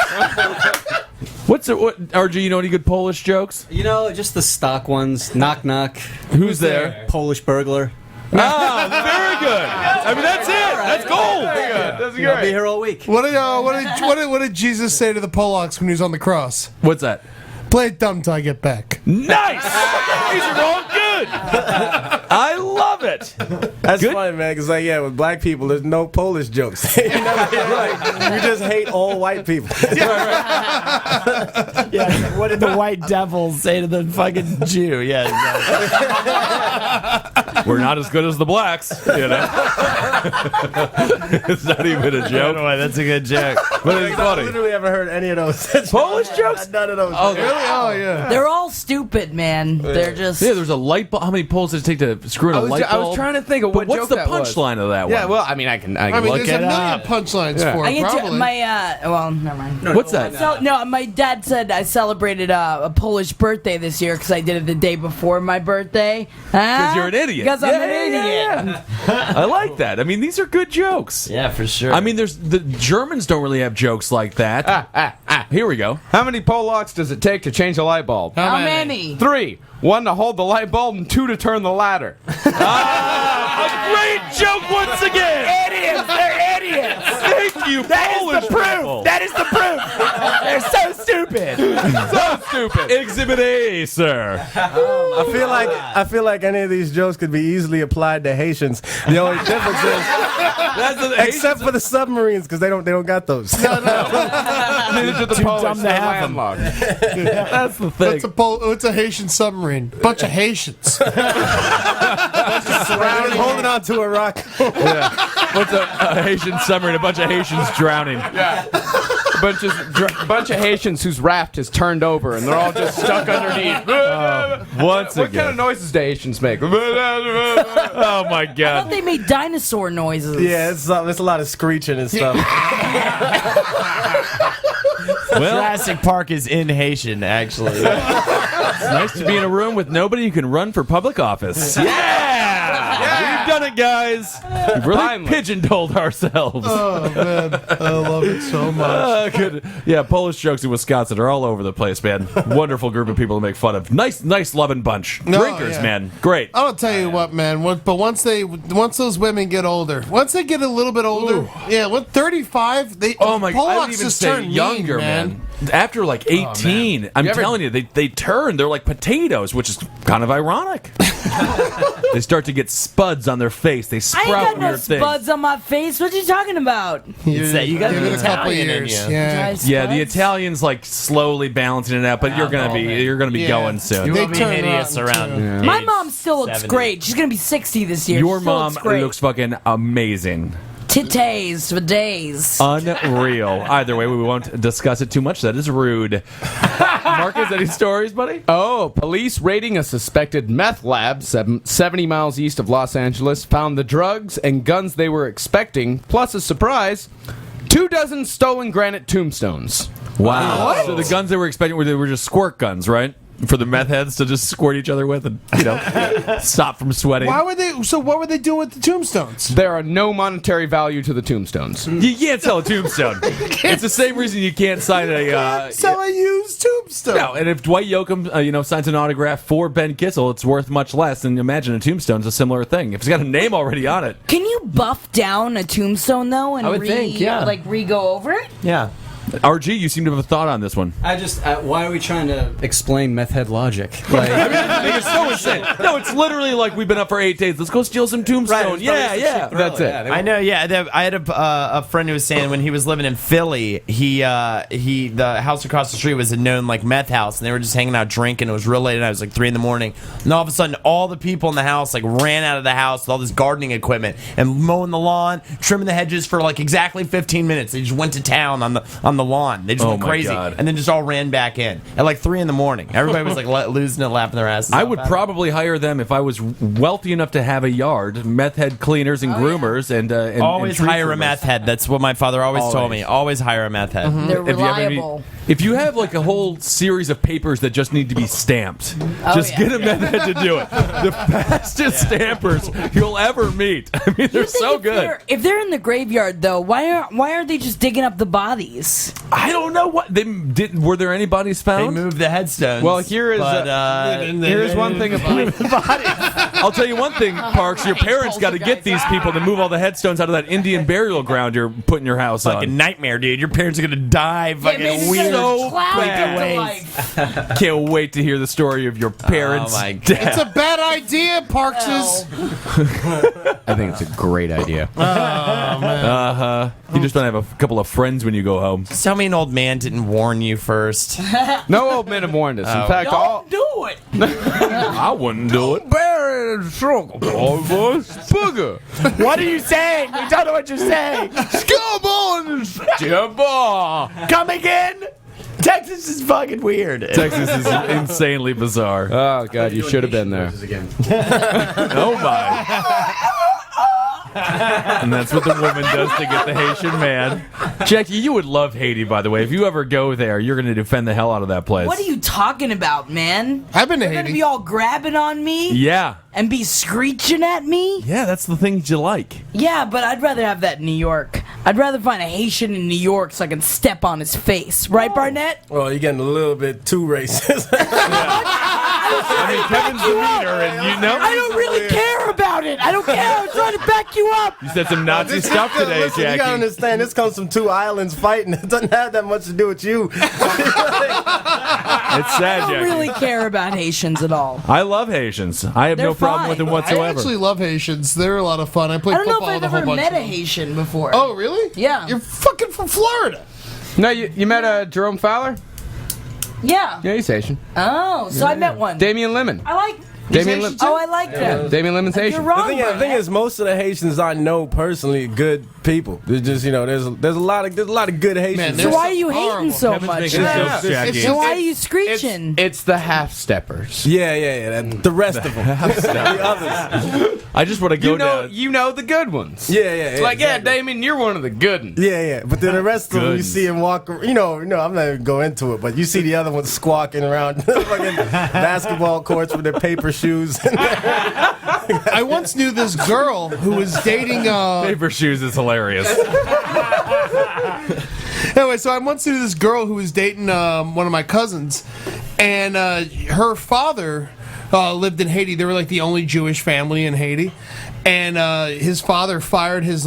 What, RG, you know any good Polish jokes? You know, just the stock ones. Knock, knock. Who's there? Polish burglar. Ah, very good. I mean, that's it. That's gold. That's I'll be great. here all week. What did Jesus say to the Polacks when he was on the cross? What's that? Play it dumb till I get back. Nice. These are all good. I love it. That's Good. funny, man. Because with black people, there's no Polish jokes. You just hate all white people. Yeah, what did the white devil say to the fucking Jew? Yeah, exactly. We're not as good as the blacks, you know. It's not even a joke, That's a good joke. but it's I funny. literally haven't heard any of those. Polish jokes? None of those. Oh, Really? Oh, yeah. They're all stupid, man. They're just. yeah, there's a light bulb. How many poles does it take to screw in a light bulb? I was trying to think of But what what's joke the that was. punchline of that one? Yeah, well, I mean, I can I mean, look there's it a million up. punchlines Yeah. for I it, get to, probably. well, never mind. What's that? My dad said I celebrated a Polish birthday this year because I did it the day before my birthday. Because you're an idiot. Because I'm Yeah, an yeah, idiot. I like that. I mean, these are good jokes. Yeah, for sure. I mean, the Germans don't really have jokes like that. Here we go. How many Polacks does it take to change a light bulb? How many? 3. 1 to hold the light bulb and 2 to turn the ladder. A great joke once again. Idiots! They're idiots! Thank you, Polish people. That is the proof! They're so stupid! So stupid. Exhibit A, sir. I feel like any of these jokes could be easily applied to Haitians. The only difference is, except for the submarines, because they don't got those. Neither do the Polish. dumb to They're have 'em. landlocked. That's the thing. It's a Haitian submarine. Bunch of Haitians. Holding on to a rock. What's a Haitian submarine? A bunch of Haitians drowning. Yeah. Bunch of Haitians whose raft is turned over and they're all just stuck underneath. Once What kind of again. noises do Haitians make? Oh my I God. thought they made dinosaur noises. Yeah, it's a lot of screeching and stuff. Well, Jurassic Park is in Haitian, actually. it's nice to be in a room with nobody who can run for public office. Yeah! We've done it, guys. We've really Finally. pigeonholed ourselves. Oh, man. I love it so much. Good. Yeah, Polish jokes in Wisconsin are all over the place, man. Wonderful group of people to make fun of. Nice loving bunch. No, Drinkers, yeah. man. Great. I'll tell you what, man. But once those women get older, once they get a little bit older, yeah, what 35? Oh my! I Polacks didn't even just say turn younger, mean, man. After like 18, I'm You ever- telling you, they turn. They're like potatoes, which is kind of ironic. They start to get spuds on their face. They I sprout ain't got no weird things. spuds on my face. What you talking about? It's that you got Give the it a couple Italian in years. you. Yeah. Yeah, the Italians like slowly balancing it out, but you're gonna be Yeah. going soon. You They will be turn hideous around, around. My mom still looks 70. great. She's gonna be 60 this year. Your She still mom looks great. looks fucking amazing. Titties for days. Unreal. Either way, we won't discuss it too much. That is rude. Marcus, any stories, buddy? Oh, police raiding a suspected meth lab 70 miles east of Los Angeles found the drugs and guns they were expecting, plus a surprise, 24 stolen granite tombstones. Wow. So the guns they were expecting were just squirt guns, right? For the meth heads to just squirt each other with and, stop from sweating. What were they doing with the tombstones? There are no monetary value to the tombstones. You can't sell a tombstone. It's the same reason you can't sign a... Sell a used tombstone. no, and if Dwight Yoakam, signs an autograph for Ben Kissel, it's worth much less. And imagine a tombstone's a similar thing. If it's got a name already on it. Can you buff down a tombstone though and I would think, yeah. re-go over it? Yeah. RG, you seem to have a thought on this one. I just, why are we trying to explain meth head logic? Like, It's so insane. No, it's literally like we've been up for 8 days. Let's go steal some tombstone. Yeah. That's it. I know. Yeah, I had a friend who was saying when he was living in Philly, the house across the street was a known like meth house, and they were just hanging out drinking. It was real late, and it was like 3 a.m. And all of a sudden, all the people in the house like ran out of the house with all this gardening equipment and mowing the lawn, trimming the hedges for like exactly 15 minutes. They just went to town on the lawn. They just went crazy, and then just all ran back in at like 3 a.m. Everybody was like losing it, laughing their asses. I would probably hire them if I was wealthy enough to have a yard. Meth head cleaners and groomers, and always and hire a meth head. That's what my father always told me. Always hire a meth head. They're reliable. If you have like a whole series of papers that just need to be stamped, get a meth head to do it. The fastest stampers you'll ever meet. I mean, they're so good. If they're in the graveyard, though, why aren't they just digging up the bodies? I don't know what they didn't. Were there any bodies They found? moved the headstones. Well, here's one thing about I'll tell you one thing, Parks. Your parents got to get these people to move all the headstones out of that Indian burial ground you're putting your house fucking on. nightmare, dude. Your parents are gonna die fucking weird. Can't wait to hear the story of your parents' death. It's a bad idea, Parkses. I think it's a great idea. You just don't have a couple of friends when you go home. Just tell me an old man didn't warn you first. No old men have warned us. In fact, Don't do it. I wouldn't do it. bear and struggle, booger. What are you saying? We don't know what you're saying. Come on, jump on. Come again? Texas is fucking weird. Texas is insanely bizarre. Oh god, you should have been there. Oh my. And that's what the woman does to get the Haitian man. Jackie, you would love Haiti, by the way. If you ever go there, you're going to defend the hell out of that place. What are you talking about, man? I've been to They're gonna Haiti. be all grabbing on me Yeah. and be screeching at me? Yeah, that's the things you like. Yeah, but I'd rather have that in New York. I'd rather find a Haitian in New York so I can step on his face. Right, Barnett? Well, you're getting a little bit too racist. I mean, Kevin's the leader, and you know. I don't really care about it. I don't care. I'm trying to back you up. You said some Nazi stuff today, Listen, Jackie. you gotta understand, this comes from two islands fighting. It doesn't have that much to do with you. It's sad, I don't Jackie. really care about Haitians at all. I love Haitians. I have They're no problem fine. with them I whatsoever. actually love Haitians. They're a lot of fun. I played I don't know football if I've with a whole ever bunch met of a them. Haitian before. Oh, really? Yeah. You're fucking from Florida. No, you met Jerome Fowler? Yeah. Yeah, he's Haitian. Oh, so I met one. Damian Lemon. I like. Damian Lemon. Oh, I like them. Damian Lemon's You're Haitian. wrong. The thing Barnett. is, most of the Haitians I know personally, good people. There's just there's a lot of good Haitians. Man, So there's why are you hating horrible. so Kevin's much? making Yeah. jokes, Jackie. So why are you screeching? It's the half steppers. Yeah. The rest of them, the others. I just want to go down. You know the good ones. Yeah. It's like, exactly. yeah, Damien, you're one of the good ones. Yeah. But then the rest of them, you Goodness. see him walk. I'm not even go into it, but you see the other ones squawking around fucking basketball courts with their paper shoes. I once knew this girl who was dating. Paper shoes is hilarious. Anyway, so I once knew this girl who was dating one of my cousins, and her father lived in Haiti. They were like the only Jewish family in Haiti, and his father fired his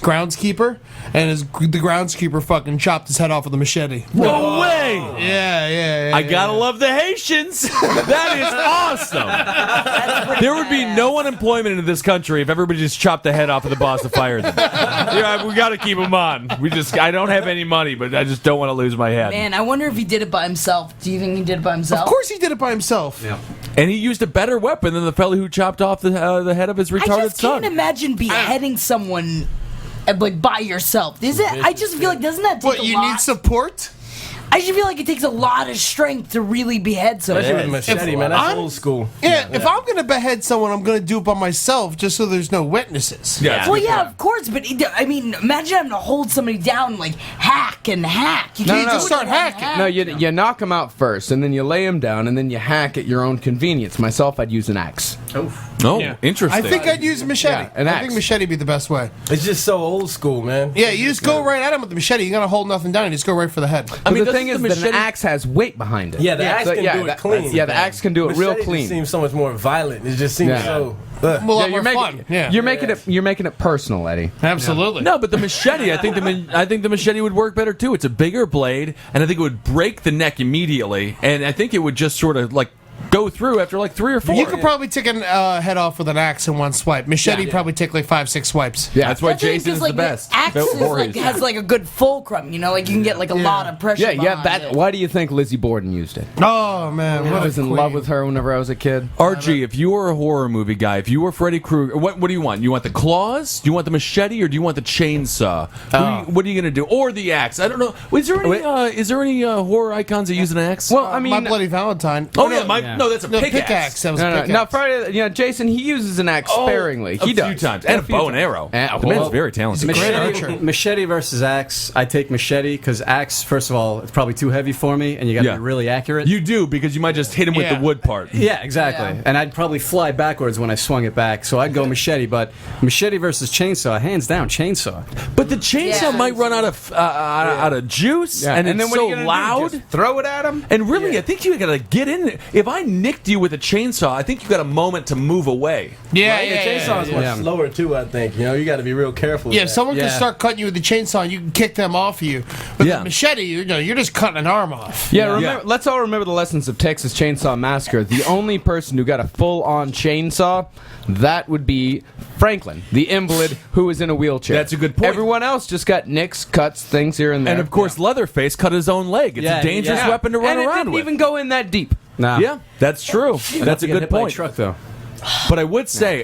groundskeeper, and the groundskeeper fucking chopped his head off with a machete. No way! Yeah. I gotta love the Haitians. That is awesome. There would be no unemployment in this country if everybody just chopped the head off of the boss that fired them. Yeah, we gotta keep them on. I don't have any money, but I just don't want to lose my head. Man, I wonder if he did it by himself. Do you think he did it by himself? Of course he did it by himself. Yeah. And he used a better weapon than the fella who chopped off the head of his retarded I just son. can't imagine beheading someone like by yourself. Is it? I just feel like doesn't that take What, a you lot? need support? I just feel like it takes a lot of strength to really behead someone. Especially with a machete, man. That's I'm- old school. Yeah, if I'm gonna behead someone, I'm gonna do it by myself, just so there's no witnesses. Yeah. Well, yeah, of course, but I mean, imagine having to hold somebody down and, like, hack and hack. You You can't just do it start in one hacking. hack. No, you knock them out first, and then you lay them down, and then you hack at your own convenience. Myself, I'd use an axe. Oh, interesting. I think I'd use a machete. Yeah, an I axe. think machete would be the best way. It's just so old school, man. Yeah, you just go right at him with the machete. You're gonna hold nothing down. You just go right for the head. I mean, But the thing is that an axe has weight behind it. Yeah, the axe can do it clean. Yeah, the axe can do it real Machete clean. just seems so much more violent. It just seems so. Well, you're making, you're making it personal, Eddie. Absolutely. No, but the machete, I think the machete would work better too. It's a bigger blade, and I think it would break the neck immediately, and I think it would just sort of like go through after like 3 or 4. You could probably take a head off with an axe in one swipe. Machete probably take like 5-6 swipes. Yeah, that's why That thing Jason is like, the best. Axe is like, has like a good fulcrum, you know, like you can get like a lot of pressure. behind it. Why do you think Lizzie Borden used it? Oh man, I was in love with her whenever I was a kid. RG, if you were a horror movie guy, if you were Freddy Krueger, what do you want? You want the claws? Do you want the machete, or do you want the chainsaw? What are you gonna do? Or the axe? I don't know. Is there any horror icons that use an axe? Well, I mean, My Bloody Valentine. no, that's a pickaxe. That was a pickaxe. No, Friday. You know, Jason, he uses an axe sparingly. He a does few times, and a bow and arrow. The man's very talented. Machete versus axe. I take machete because axe, first of all, it's probably too heavy for me, and you got to be really accurate. You do, because you might just hit him with the wood part. Yeah, exactly. And I'd probably fly backwards when I swung it back, so I'd go machete. But machete versus chainsaw, hands down, chainsaw. But the chainsaw might run out of juice, and then it's what so are you gonna loud. do? Just throw it at him. And really, I think you gotta get in there. If I nicked you with a chainsaw, I think you got a moment to move away. Chainsaw is much slower too. I think you got to be real careful. Yeah, if someone can start cutting you with the chainsaw, and you can kick them off of you. With the machete, you're just cutting an arm off. Yeah, let's all remember the lessons of Texas Chainsaw Massacre. The only person who got a full-on chainsaw, that would be Franklin, the invalid who was in a wheelchair. That's a good point. Everyone else just got nicks, cuts, things here and there. And of course, Leatherface cut his own leg. It's a dangerous weapon to run and around it didn't with. even go in that deep. Nah. Yeah, that's true. That's a good point. Truck though. But I would say,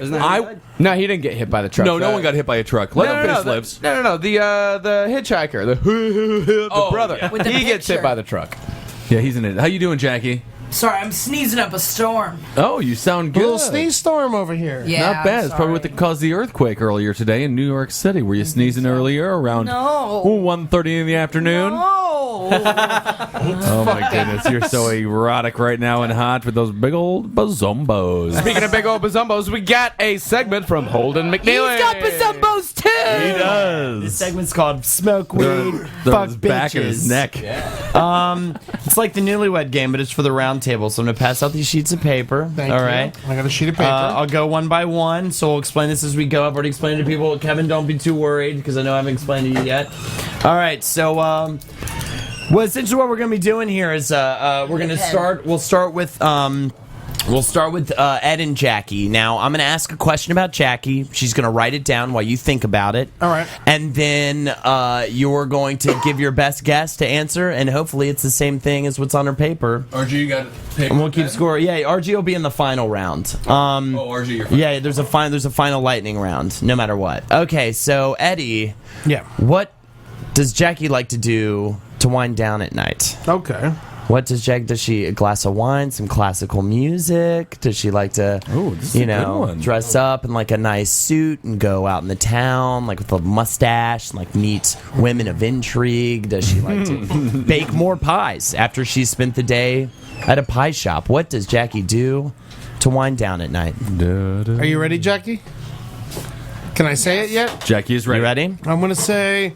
No, he didn't get hit by the truck. no one got hit by a truck. Leatherface lives. No. The hitchhiker, the brother, With the he gets hit picture. by the truck. Yeah, he's in it. How you doing, Jackie? Sorry, I'm sneezing up a storm. Oh, you sound A good. little sneeze storm over here. Yeah, Not bad. I'm It's probably what sorry. caused the earthquake earlier today in New York City. Were you sneezing earlier around No. 1:30 in the afternoon? Oh. Oh my goodness, you're so erotic right now and hot with those big old bazombos. Speaking of big old bazumbos, we got a segment from Holden McNeely. He's got bazumbos too. He does. This segment's called Smoke Weed, The Fuck back Bitches. of his neck. It's like the Newlywed Game, but it's for the round table. So I'm going to pass out these sheets of paper. Thank All you. right. I got a sheet of paper. I'll go one by one, so we'll explain this as we go. I've already explained it to people. Kevin, don't be too worried, because I know I haven't explained it to you yet. All right, so well, essentially what we're going to be doing here is we're going to start. We'll start with Ed and Jackie. Now, I'm going to ask a question about Jackie. She's going to write it down while you think about it. All right. And then you're going to give your best guess to answer, and hopefully it's the same thing as what's on her paper. RG, you got paper? And we'll keep score. Yeah, RG will be in the final round. RG, you're fine. Yeah, there's a final lightning round, no matter what. Okay, so Eddie, what does Jackie like to do to wind down at night? Okay. What does she a glass of wine, some classical music? Does she like to, this is a good one. dress up in like a nice suit and go out in the town, like with a mustache, and like meet women of intrigue? Does she like to bake more pies after she's spent the day at a pie shop? What does Jackie do to wind down at night? Are you ready, Jackie? Can I say it yet? Jackie is ready. You ready? I'm going to say,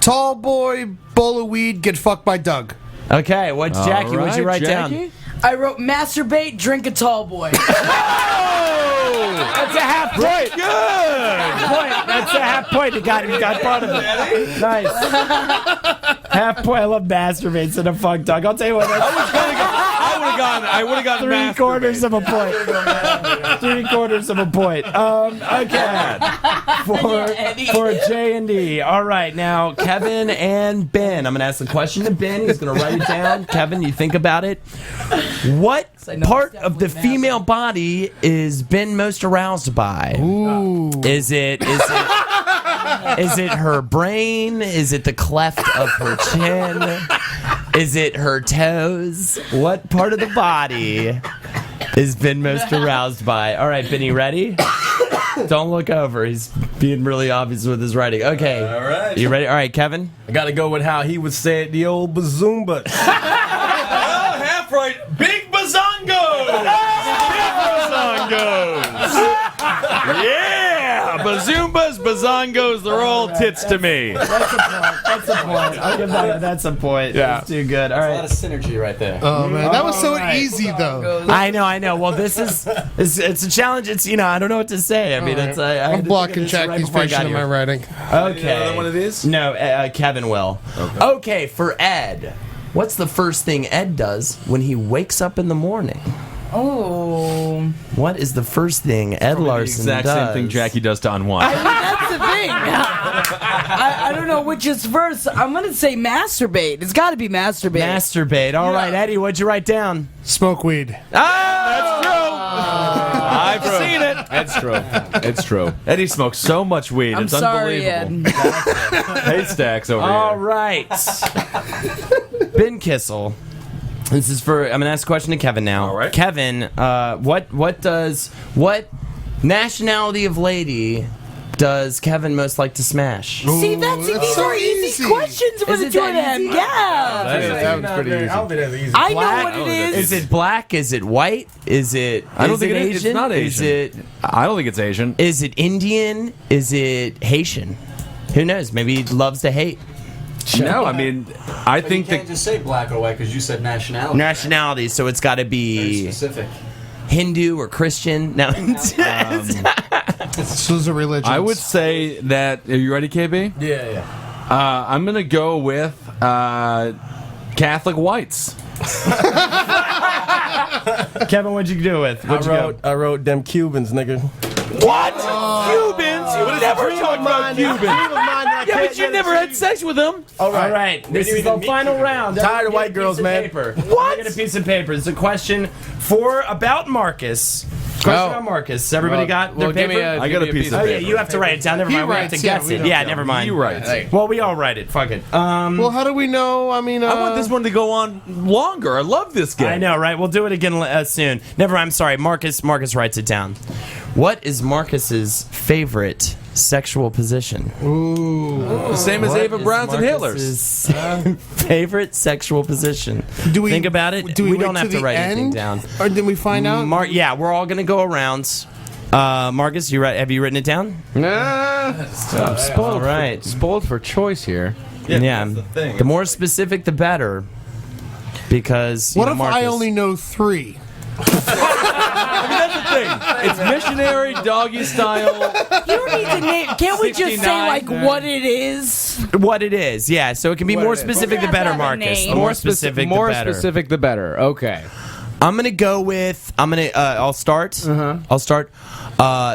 tall boy, bowl of weed, get fucked by Doug. Okay, what's Jackie? What'd you write down? I wrote masturbate, drink a tall boy. That's a half point. Good point. That's a half point. You got part of it. Nice. Half point. I love masturbates and a fuck dog. I'll tell you what. I would have gotten 3/4 of a point. 3/4 of a point. Okay. For J and D. All right, now Kevin and Ben. I'm gonna ask the question to Ben. He's gonna write it down. Kevin, you think about it. What part of the female body is Ben most aroused by? Ooh. Is it her brain? Is it the cleft of her chin? Is it her toes? What part of the body is Ben most aroused by? All right, Benny, ready? Don't look over. He's being really obvious with his writing. Okay. All right. You ready? All right, Kevin? I got to go with how he would say it, the old bazoombas. Half right. Big bazongos. Big bazongos. Yeah. bazoombas, bazongos, they're all tits to me. That's a point. I'll give that. That's a point. Yeah. That's too good. All A right. lot of synergy right there. Oh man, that was so easy though. I know. Well, this is it's a challenge. It's I don't know what to say. I mean, it's I I'm blocking Jackie's vision in my writing. Okay. Another one of these? No, Kevin will. Okay, for Ed, what's the first thing Ed does when he wakes up in the morning? Oh. What is the first thing Ed Larson Exact does? same thing Jackie does to unwind. That's the thing. I don't know which is first. I'm going to say masturbate. It's got to be masturbate. Masturbate. All right, Eddie, what'd you write down? Smoke weed. That's true. I've seen it. It's true. It's true. Eddie smokes so much weed. I'm It's sorry, unbelievable. Ed. Haystacks over All here. right. Ben Kissel. This is for. I'm gonna ask a question to Kevin now. All right. Kevin, what nationality of lady does Kevin most like to smash? See, these so are easy easy. questions for Is the it two that of them. easy? Yeah. That was pretty easy. I don't think that's easy. I know what it is. Is it black? Is it white? Is it? I don't is think it it is. Asian? It's not Asian. Is it? I don't think it's Asian. Is it Indian? Is it Haitian? Who knows? Maybe he loves to hate. No, I mean, I But think you can't that. just say black or white because you said nationality. Nationality, so it's got to Very be specific. Hindu or Christian. No. So those are religions. I would say that. Are you ready, KB? Yeah. I'm gonna go with Catholic whites. Kevin, what'd you do with? I wrote them Cubans, nigga. What? Cubans? You never talk about Cubans. Yeah, but you never had sex with them. All right. This is the final round. Tired of Get a white girls, piece of man. paper. What? Get a piece of paper. It's a question about Marcus. Question about Marcus. Everybody got their give paper? me I got a piece of Oh yeah, paper. you have to write it down. Never mind. We have to writes, yeah, guess we it. don't Yeah, know. never mind. You write. Well, we all write it. Fuck it. Well, how do we know? I mean, I want this one to go on longer. I love this game. I know, right? We'll do it again soon. Never mind. I'm sorry. Marcus writes it down. What is Marcus's favorite sexual position? The same as Ava Brown's and Hitler's. Marcus's favorite sexual position. do we think about it? Do we, don't wait have to to the write end, anything down. or did we find out? Yeah, we're all gonna go around. Marcus, have you written it down? Nah. I'm spoiled. All right. Spoiled for choice here. Yeah. The more specific, the better. Because What if Marcus, I only know 3? That's the thing. It's missionary, doggy style. You don't need to name. Can't we just say 69? like what it is? what it is? Yeah. So it can be more it is. specific, the Doesn't better, have to have a Marcus. name. The more specific, more the better. specific, the better. Okay. I'm gonna go with. I'll start. I'll start.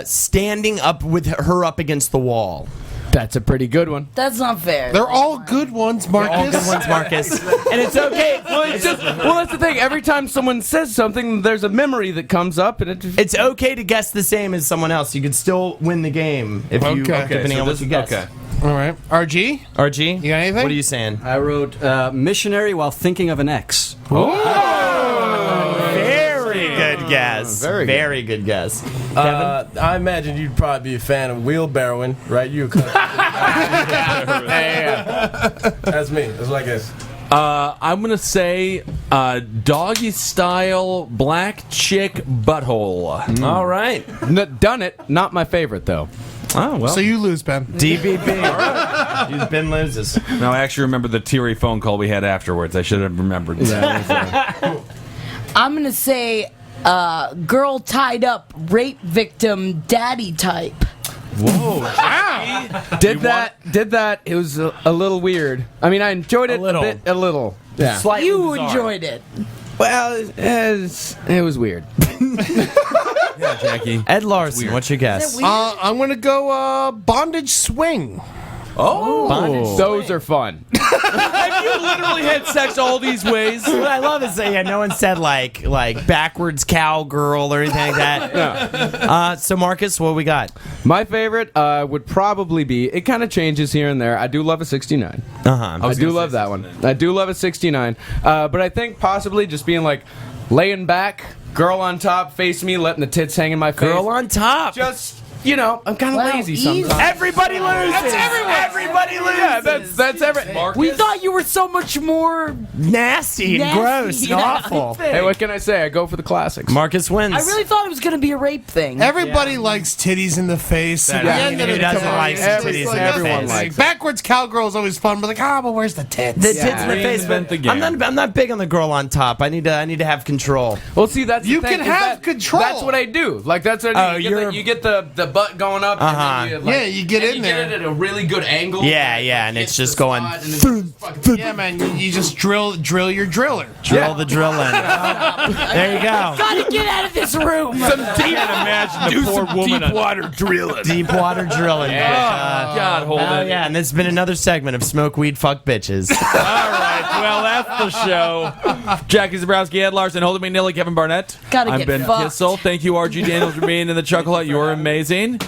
Standing up with her up against the wall. That's a pretty good one. That's not fair. They're all good ones, Marcus. All good ones, Marcus. And it's okay. Well, that's the thing. Every time someone says something, there's a memory that comes up, and it just. It's okay to guess the same as someone else. You could still win the game if you, Okay. depending so on what this- you guess. okay. All right. RG? RG, You got anything? What are you saying? I wrote missionary while thinking of an ex. Very good guess. Very good guess. Kevin? I imagine you'd probably be a fan of wheelbarrowing, right? You. That's me. That's what I guess. I'm gonna say doggy style black chick butthole. All right. Done it. Not my favorite though. Oh well. So you lose, Ben. DBB. All right. Ben loses. No, I actually remember the teary phone call we had afterwards. I should have remembered. I'm gonna say girl tied up, rape victim, daddy type. Did that. It was a little weird. I mean, I enjoyed it little. a little. Yeah. Slightly You bizarre. enjoyed it. Well, it was weird. Jackie. Ed Larson, what's your guess? I'm going to go bondage swing. Bondage Those are fun. Have you literally had sex all these ways? What I love is that no one said like backwards cowgirl or anything like that. So Marcus, what we got? My favorite would probably be. It kind of changes here and there. I do love a 69. I do love that one. I do love a 69. But I think possibly just being like laying back, girl on top, face me, letting the tits hang in my face. Girl on top. Just you know, I'm kind of Well, lazy easy. sometimes. Everybody loses. That's everyone. Everybody loses. Yeah, that's every. We thought you were so much more. nasty and Nasty, gross and yeah. awful. Hey, what can I say? I go for the classics. Marcus wins. I really thought it was going to be a rape thing. Everybody likes titties in the face. At the end of Who the doesn't day, like it's just titties like, in the everyone face? likes it. Backwards cowgirl is always fun, but like, but where's the tits? The tits in the face, Reinvent but the game. I'm not big on the girl on top. I need to have control. Well, see, that's You the thing, can 'cause have control. That's what I do. Like that's what I do. you're- You get the butt going up. Uh-huh. And then you, like, Yeah, you get and in you there. Get it at a really good angle. Yeah, yeah, and it's hits just the going spot, and it's fucking- Yeah, man, you just drill your driller. drill the drill in. There you go. Gotta get out of this room. Imagine the poor woman. Deep water drilling. Deep water drilling. God, hold Oh it. yeah, and this has been another segment of Smoke Weed Fuck Bitches. All right, well, that's the show. Jackie Zebrowski, Ed Larson, Holden McNeely, Kevin Barnett. Gotta I'm get Ben fucked. Kissel. Thank you, RG Daniels, for being in the Chuckle Hut. You're amazing.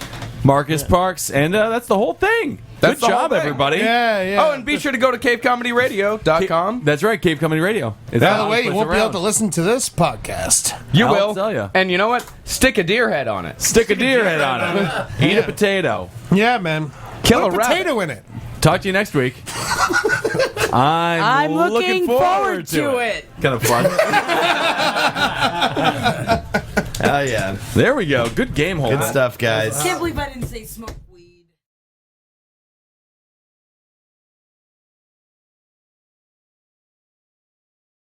Marcus Parks, and that's the whole thing. That's Good the whole job, thing. everybody. Yeah. Oh, and be sure to go to cavecomedyradio.com. That's right, Cave Comedy Radio. It's By the on way, you Place won't be able Around. to listen to this podcast. You I'll will. tell ya. And you know what? Stick a deer head on it. Stick a deer head on it. Eat a potato. Yeah, man. Kill Put a a rabbit. potato in it. Talk to you next week. I'm looking forward to it. Kind of fun. Hell yeah. There we go. Good game, Holden. Good stuff, guys. Can't believe I didn't say smoke.